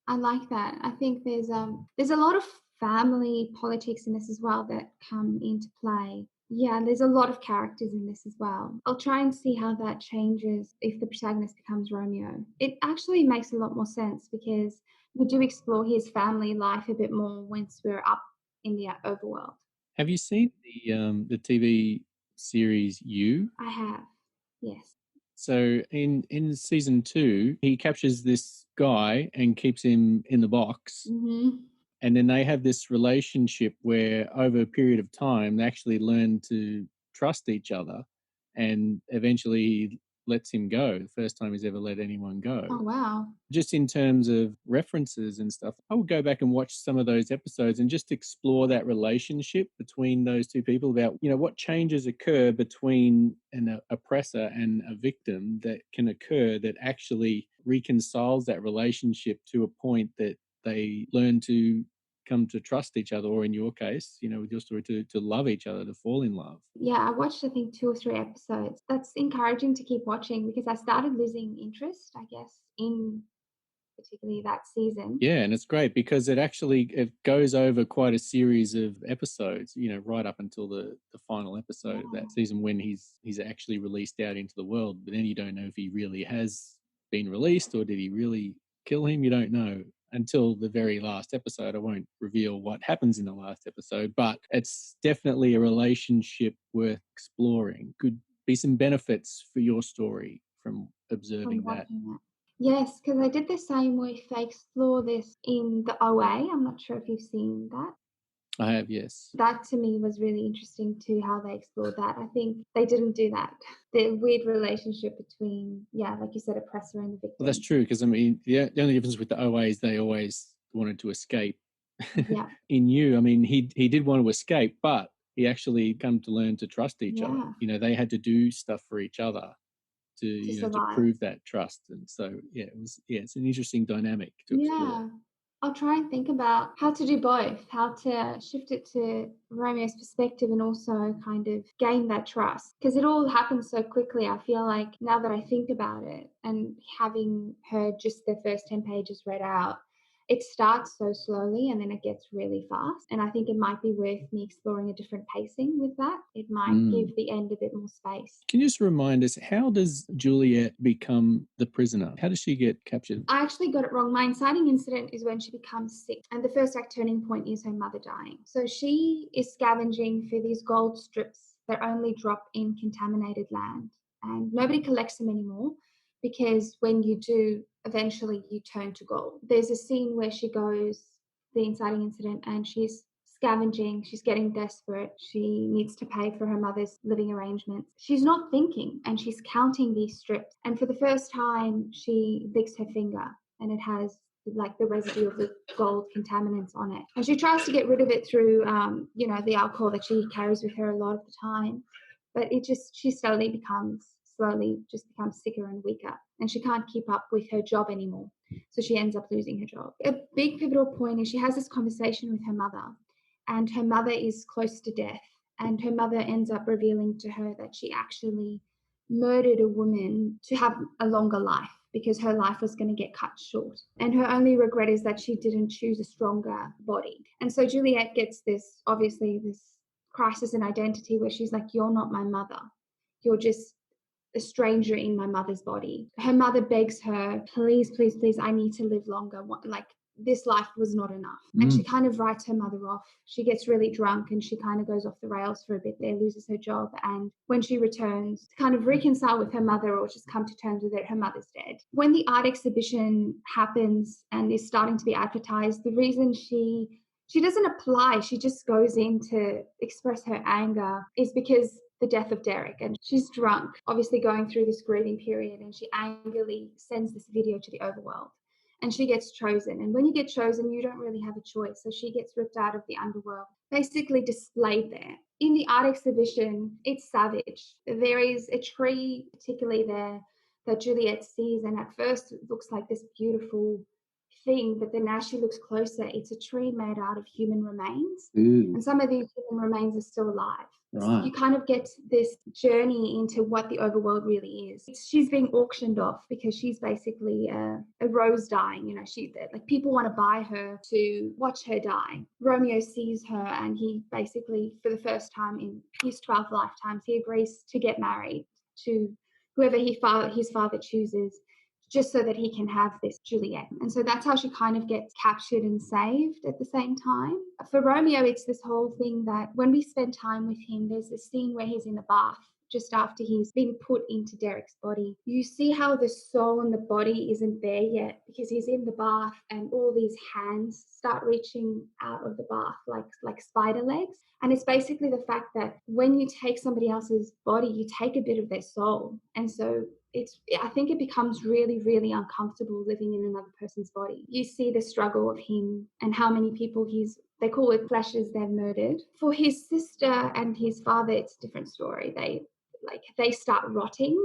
I like that. I think there's a lot of family politics in this as well that come into play. Yeah, and there's a lot of characters in this as well. I'll try and see how that changes if the protagonist becomes Romeo. It actually makes a lot more sense because we do explore his family life a bit more once we're up in the overworld. Have you seen the TV series You? I have, yes. So in season 2, he captures this guy and keeps him in the box. And then they have this relationship where over a period of time, they actually learn to trust each other, and eventually he lets him go. The first time he's ever let anyone go. Oh, wow. Just in terms of references and stuff, I would go back and watch some of those episodes and just explore that relationship between those two people about, what changes occur between an oppressor and a victim that can occur that actually reconciles that relationship to a point that they learn to come to trust each other, or in your case, with your story, to love each other, to fall in love. Yeah, I watched, I think, 2 or 3 episodes. That's encouraging to keep watching because I started losing interest, I guess, in particularly that season. Yeah, and it's great because it goes over quite a series of episodes, right up until the final episode of that season when he's actually released out into the world. But then you don't know if he really has been released or did he really kill him. You don't know until the very last episode. I won't reveal what happens in the last episode, but it's definitely a relationship worth exploring. Could be some benefits for your story from observing that. Yes, because I did the same with, they explore this in the OA. I'm not sure if you've seen that. I have, yes. That to me was really interesting too, how they explored that. I think they didn't do that. The weird relationship between, like you said, oppressor and the victim. Well, that's true, because I mean, the only difference with the OA is they always wanted to escape. Yeah. In You, I mean, he did want to escape, but he actually come to learn to trust each other. They had to do stuff for each other to prove that trust. And so, it's an interesting dynamic to explore. Yeah. I'll try and think about how to do both, how to shift it to Romeo's perspective and also kind of gain that trust. Because it all happens so quickly. I feel like now that I think about it and having heard just the first 10 pages read out, it starts so slowly and then it gets really fast. And I think it might be worth me exploring a different pacing with that. It might give the end a bit more space. Can you just remind us, how does Juliet become the prisoner? How does she get captured? I actually got it wrong. My inciting incident is when she becomes sick. And the first act turning point is her mother dying. So she is scavenging for these gold strips that only drop in contaminated land. And nobody collects them anymore, because when you do, eventually you turn to gold. There's a scene where she goes, the inciting incident, and she's scavenging, she's getting desperate, she needs to pay for her mother's living arrangements. She's not thinking and she's counting these strips. And for the first time, she licks her finger and it has like the residue of the gold contaminants on it. And she tries to get rid of it through, the alcohol that she carries with her a lot of the time. But she slowly just becomes sicker and weaker. And she can't keep up with her job anymore. So she ends up losing her job. A big pivotal point is she has this conversation with her mother, and her mother is close to death. And her mother ends up revealing to her that she actually murdered a woman to have a longer life because her life was going to get cut short. And her only regret is that she didn't choose a stronger body. And so Juliet gets this crisis in identity where she's like, you're not my mother. You're just a stranger in my mother's body. Her mother begs her, please, please, please, I need to live longer. Like, this life was not enough. And she kind of writes her mother off. She gets really drunk and she kind of goes off the rails for a bit there, loses her job. And when she returns to kind of reconcile with her mother or just come to terms with it, her mother's dead. When the art exhibition happens and is starting to be advertised, the reason she doesn't apply, she just goes in to express her anger, is because the death of Derek. And she's drunk, obviously going through this grieving period, and she angrily sends this video to the overworld. And she gets chosen. And when you get chosen, you don't really have a choice. So she gets ripped out of the underworld, basically displayed there. In the art exhibition, it's savage. There is a tree particularly there that Juliet sees, and at first it looks like this beautiful thing, but then as she looks closer, it's a tree made out of human remains. And some of these human remains are still alive. Right. So you kind of get this journey into what the overworld really is. She's being auctioned off because she's basically a rose dying. Like people want to buy her to watch her die. Romeo sees her, and he basically, for the first time in his 12 lifetimes, he agrees to get married to whoever his father chooses, just so that he can have this Juliet. And so that's how she kind of gets captured and saved at the same time. For Romeo, it's this whole thing that when we spend time with him, there's a scene where he's in the bath just after he's been put into Derek's body. You see how the soul and the body isn't there yet because he's in the bath and all these hands start reaching out of the bath like spider legs. And it's basically the fact that when you take somebody else's body, you take a bit of their soul. And so I think it becomes really, really uncomfortable living in another person's body. You see the struggle of him and how many people they call it flashes they've murdered. For his sister and his father, it's a different story. They start rotting.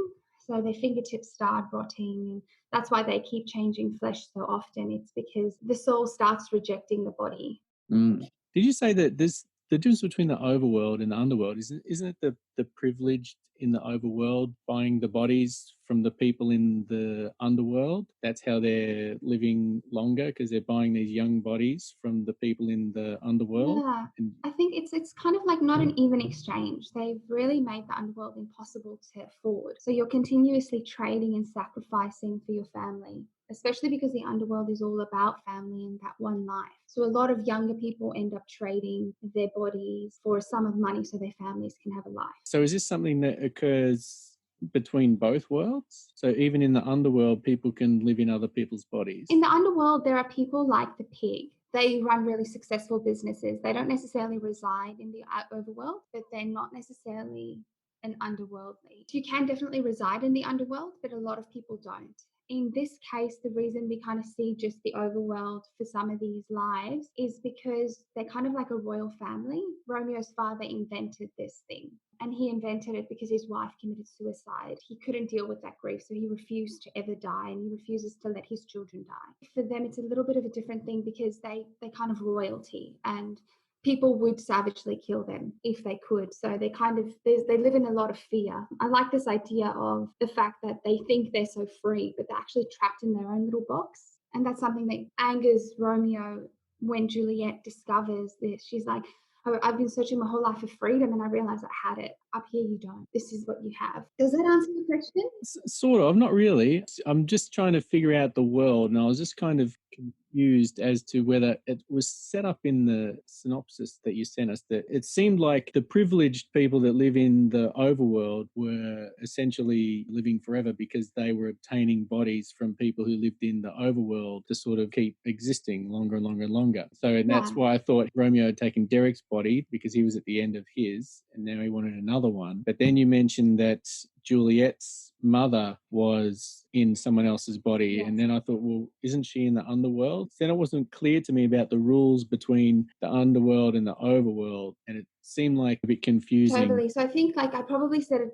So their fingertips start rotting, and that's why they keep changing flesh so often. It's because the soul starts rejecting the body. Did you say that the difference between the overworld and the underworld isn't it the privileged in the overworld buying the bodies from the people in the underworld? That's how they're living longer, because they're buying these young bodies from the people in the underworld. Yeah, I think it's kind of like not an even exchange. They've really made the underworld impossible to afford. So you're continuously trading and sacrificing for your family, especially because the underworld is all about family and that one life. So a lot of younger people end up trading their bodies for a sum of money so their families can have a life. So is this something that occurs between both worlds? So even in the underworld, people can live in other people's bodies? In the underworld, there are people like the pig. They run really successful businesses. They don't necessarily reside in the overworld, but they're not necessarily an underworldly. You can definitely reside in the underworld, but a lot of people don't. In this case, the reason we kind of see just the overworld for some of these lives is because they're kind of like a royal family. Romeo's father invented this thing, and he invented it because his wife committed suicide. He couldn't deal with that grief, so he refused to ever die, and he refuses to let his children die. For them, it's a little bit of a different thing because they're kind of royalty, and people would savagely kill them if they could. So they live in a lot of fear. I like this idea of the fact that they think they're so free, but they're actually trapped in their own little box. And that's something that angers Romeo when Juliet discovers this. She's like, oh, I've been searching my whole life for freedom and I realized I had it. Up here you don't. This is what you have. Does that answer your question? Sort of, not really. I'm just trying to figure out the world, and I was just kind of confused as to whether it was set up in the synopsis that you sent us that it seemed like the privileged people that live in the overworld were essentially living forever because they were obtaining bodies from people who lived in the overworld to sort of keep existing longer and longer and longer. So, and that's why I thought Romeo had taken Derek's body because he was at the end of his and now he wanted another one. But then you mentioned that Juliet's mother was in someone else's body. Yes. And then I thought, well, isn't she in the underworld? Then it wasn't clear to me about the rules between the underworld and the overworld. And it seemed like a bit confusing. Totally. So I think I probably set it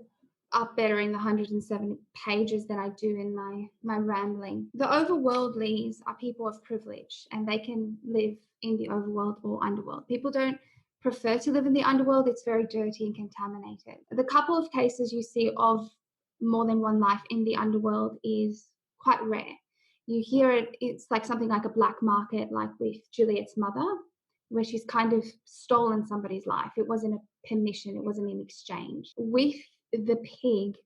up better in the 170 pages than I do in my rambling. The overworldlies are people of privilege and they can live in the overworld or underworld. People don't prefer to live in the underworld. It's very dirty and contaminated. The couple of cases you see of more than one life in the underworld is quite rare. You hear it, it's like something like a black market, like with Juliet's mother, where she's kind of stolen somebody's life. It wasn't a permission, it wasn't an exchange. With the pig,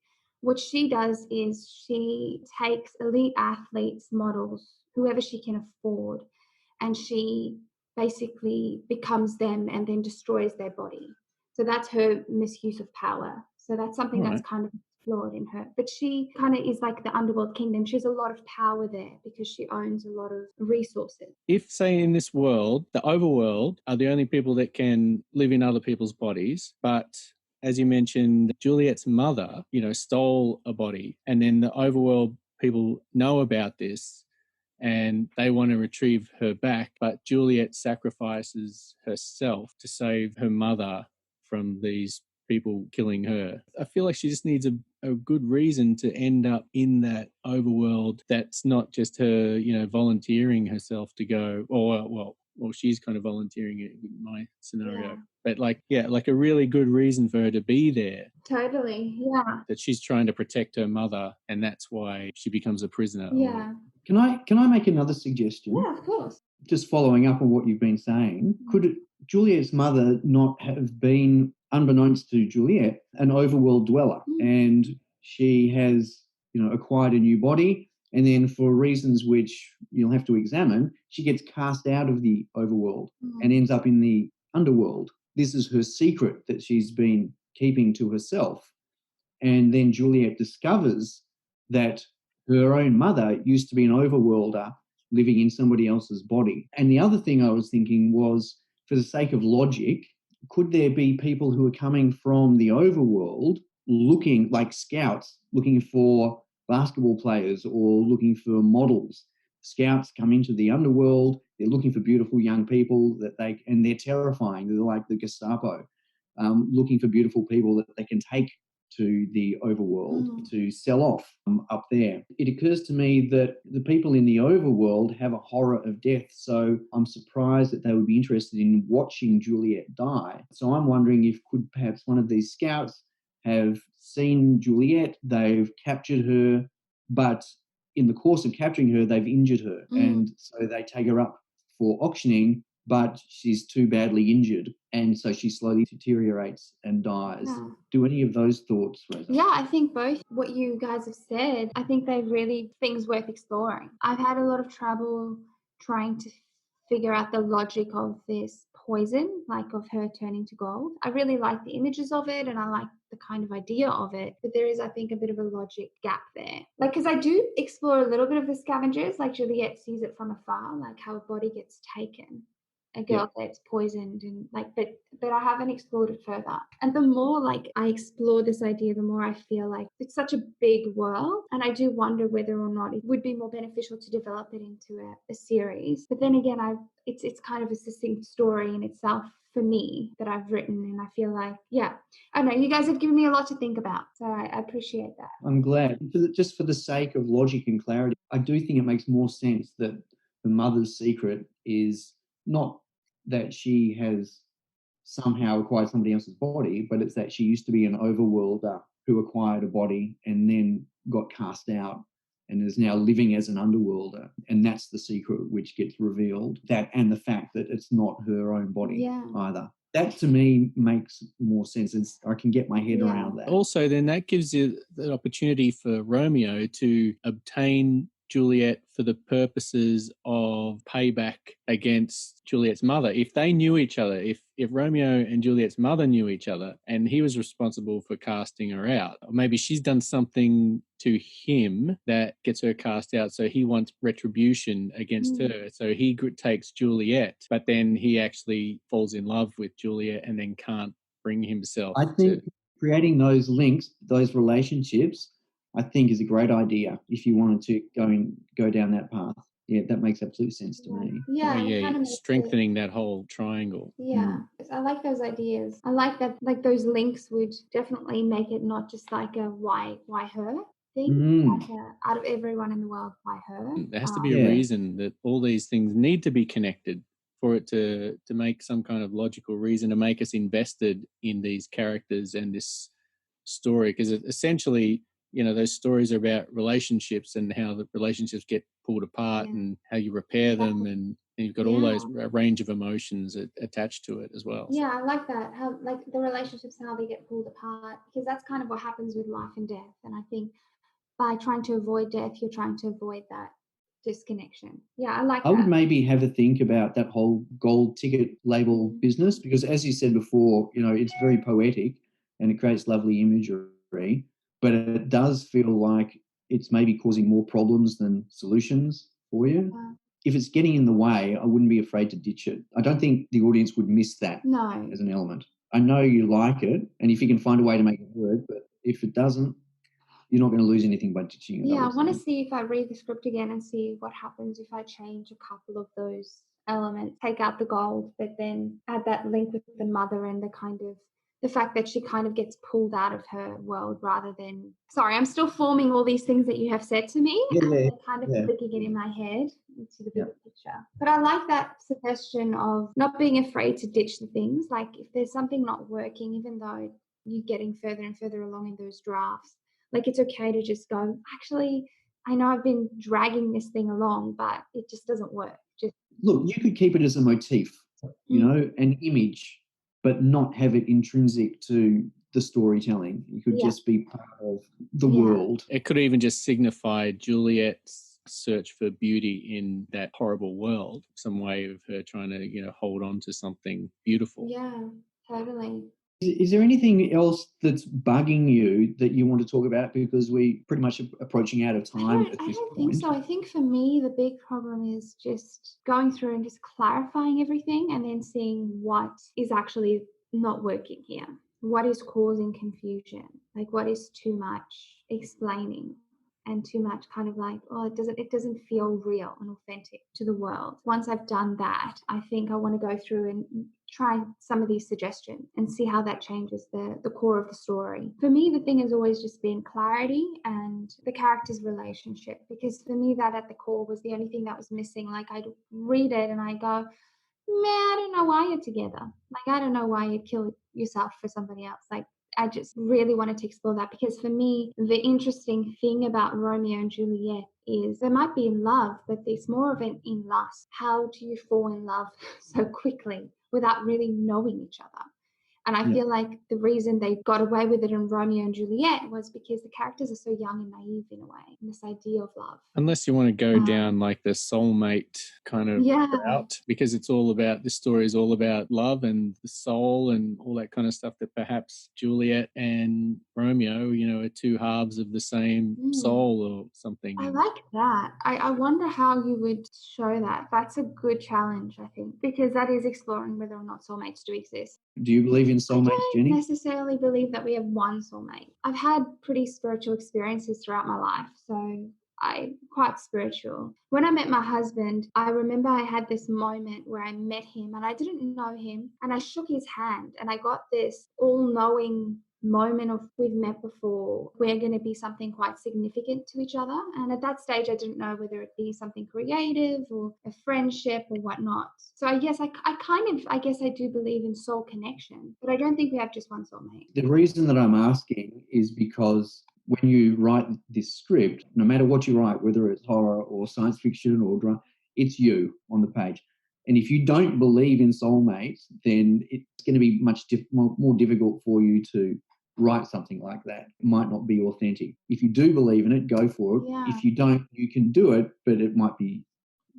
what she does is she takes elite athletes, models, whoever she can afford, and she basically becomes them and then destroys their body. So that's her misuse of power. So that's something that's kind of explored in her. But she kind of is like the underworld kingdom. She has a lot of power there because she owns a lot of resources. If, say, in this world, the overworld are the only people that can live in other people's bodies, but as you mentioned, Juliet's mother, stole a body, and then the overworld people know about this and they want to retrieve her back, but Juliet sacrifices herself to save her mother from these people killing her. I feel like she just needs a good reason to end up in that overworld that's not just her, volunteering herself to go, or she's kind of volunteering it in my scenario. Yeah. But like a really good reason for her to be there. Totally, yeah. That she's trying to protect her mother and that's why she becomes a prisoner. Yeah. Can I make another suggestion? Yeah, of course. Just following up on what you've been saying, could Juliet's mother not have been, unbeknownst to Juliet, an overworld dweller? And she has, acquired a new body, and then for reasons which you'll have to examine, she gets cast out of the overworld and ends up in the underworld. This is her secret that she's been keeping to herself. And then Juliet discovers that her own mother used to be an overworlder living in somebody else's body. And the other thing I was thinking was, for the sake of logic, could there be people who are coming from the overworld looking like scouts, looking for basketball players or looking for models? Scouts come into the underworld, they're looking for beautiful young people and they're terrifying. They're like the Gestapo, looking for beautiful people that they can take to the overworld to sell off up there. It occurs to me that the people in the overworld have a horror of death, so I'm surprised that they would be interested in watching Juliet die. So I'm wondering if could perhaps one of these scouts have seen Juliet, they've captured her, but in the course of capturing her, they've injured her, and so they take her up for auctioning, but she's too badly injured, and so she slowly deteriorates and dies. Yeah. Do any of those thoughts resonate? Yeah, I think both what you guys have said, I think they're really things worth exploring. I've had a lot of trouble trying to figure out the logic of this poison, like of her turning to gold. I really like the images of it and I like the kind of idea of it, but there is, I think, a bit of a logic gap there. Like, because I do explore a little bit of the scavengers, like Juliet sees it from afar, like how a body gets taken. A girl gets poisoned and but I haven't explored it further. And the more I explore this idea, the more I feel like it's such a big world, and I do wonder whether or not it would be more beneficial to develop it into a series. But then again, it's kind of a succinct story in itself for me that I've written, and I feel like, I don't know, you guys have given me a lot to think about, so I appreciate that. I'm glad. Just for the sake of logic and clarity, I do think it makes more sense that the mother's secret is not that she has somehow acquired somebody else's body, but it's that she used to be an overworlder who acquired a body and then got cast out and is now living as an underworlder. And that's the secret which gets revealed, that and the fact that it's not her own body either. That to me makes more sense. I can get my head around that. Also, then that gives you the opportunity for Romeo to obtain Juliet for the purposes of payback against Juliet's mother. If they knew each other, if Romeo and Juliet's mother knew each other and he was responsible for casting her out, or maybe she's done something to him that gets her cast out, so he wants retribution against her. So he takes Juliet, but then he actually falls in love with Juliet and then can't bring himself I think creating those links, those relationships, I think is a great idea if you wanted to go down that path. Yeah, that makes absolute sense to me. Yeah, strengthening that whole triangle. Yeah, I like those ideas. I like that, like those links would definitely make it not just like a why her thing, like out of everyone in the world, why her? There has to be a reason that all these things need to be connected for it to make some kind of logical reason to make us invested in these characters and this story, because essentially, those stories are about relationships and how the relationships get pulled apart and how you repair them, and you've got all those range of emotions attached to it as well. Yeah, I like that, how like the relationships, how they get pulled apart, because that's kind of what happens with life and death. And I think by trying to avoid death, you're trying to avoid that disconnection. Yeah, I like that. I would maybe have a think about that whole gold ticket label business, because as you said before, it's very poetic and it creates lovely imagery, but it does feel like it's maybe causing more problems than solutions for you. If it's getting in the way, I wouldn't be afraid to ditch it. I don't think the audience would miss that as an element. I know you like it, and if you can find a way to make it work, but if it doesn't, you're not going to lose anything by ditching it. Yeah, I want to see if I read the script again and see what happens if I change a couple of those elements, take out the gold, but then add that link with the mother and the fact that she kind of gets pulled out of her world rather than... Sorry, I'm still forming all these things that you have said to me and kind of flicking it in my head into the bigger picture. But I like that suggestion of not being afraid to ditch the things. Like if there's something not working, even though you're getting further and further along in those drafts, like it's okay to just go, actually, I know I've been dragging this thing along, but it just doesn't work. Look, you could keep it as a motif, an image, but not have it intrinsic to the storytelling. You could just be part of the world. It could even just signify Juliet's search for beauty in that horrible world, some way of her trying to, hold on to something beautiful. Yeah, totally. Is there anything else that's bugging you that you want to talk about? Because we pretty much approaching out of time at this point. I don't think so. I think for me, the big problem is just going through and just clarifying everything and then seeing what is actually not working here. What is causing confusion? Like what is too much explaining and too much kind of like, it doesn't feel real and authentic to the world. Once I've done that, I think I want to go through and try some of these suggestions and see how that changes the core of the story. For me, the thing has always just been clarity and the characters' relationship, because for me that at the core was the only thing that was missing. Like I'd read it and I go, man, I don't know why you're together. Like I don't know why you'd kill yourself for somebody else. Like I just really wanted to explore that, because for me, the interesting thing about Romeo and Juliet is they might be in love, but it's more of an in lust. How do you fall in love so quickly without really knowing each other? And I feel like the reason they got away with it in Romeo and Juliet was because the characters are so young and naive in a way, and this idea of love. Unless you want to go down like the soulmate kind of route, because this story is all about love and the soul and all that kind of stuff, that perhaps Juliet and Romeo, are two halves of the same soul or something. I like that. I wonder how you would show that. That's a good challenge, I think, because that is exploring whether or not soulmates do exist. Do you believe in soulmates, Jeni? I don't necessarily believe that we have one soulmate. I've had pretty spiritual experiences throughout my life, so I'm quite spiritual. When I met my husband, I remember I had this moment where I met him and I didn't know him, and I shook his hand and I got this all-knowing moment of, we've met before, we're going to be something quite significant to each other. And at that stage, I didn't know whether it be something creative or a friendship or whatnot. So I guess I do believe in soul connection, but I don't think we have just one soulmate. The reason that I'm asking is because when you write this script, no matter what you write, whether it's horror or science fiction or drama, it's you on the page. And if you don't believe in soulmates, then it's going to be much more difficult for you to write something like that. It might not be authentic. If you do believe in it, go for it. Yeah. If you don't, you can do it, but it might be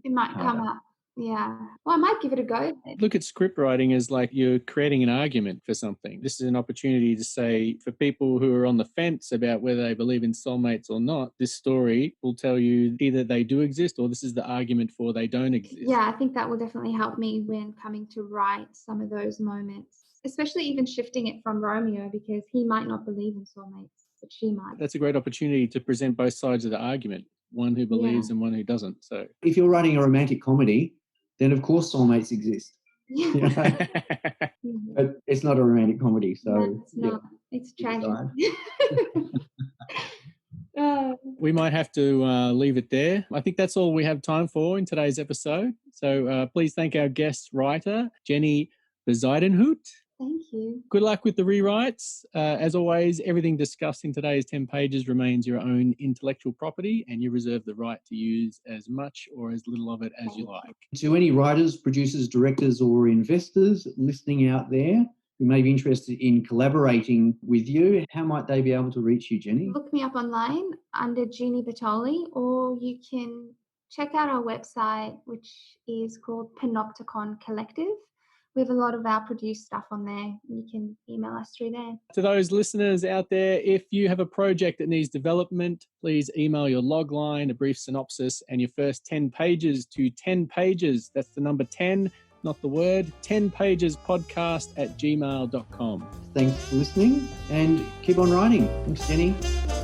It might come harder. up. Yeah. Well, I might give it a go then. Look at script writing as like you're creating an argument for something. This is an opportunity to say, for people who are on the fence about whether they believe in soulmates or not, this story will tell you either they do exist or this is the argument for they don't exist. Yeah, I think that will definitely help me when coming to write some of those moments, especially even shifting it from Romeo, because he might not believe in soulmates, but she might. That's a great opportunity to present both sides of the argument, one who believes and one who doesn't. So if you're writing a romantic comedy, then of course soulmates exist. You know? But it's not a romantic comedy, so No, it's not. It's tragic. we might have to leave it there. I think that's all we have time for in today's episode. So please thank our guest writer, Jeni Bezuidenhout. Thank you. Good luck with the rewrites. As always, everything discussed in today's 10 pages remains your own intellectual property, and you reserve the right to use as much or as little of it as you like. To any writers, producers, directors, or investors listening out there who may be interested in collaborating with you, how might they be able to reach you, Jeni? Look me up online under Jeni Bezuidenhout, or you can check out our website, which is called Panopticon Collective. We have a lot of our produced stuff on there. You can email us through there. To those listeners out there, if you have a project that needs development, please email your logline, a brief synopsis, and your first 10 pages to 10 pages. That's the number 10, not the word, 10 pages podcast@gmail.com. Thanks for listening and keep on writing. Thanks, Jeni.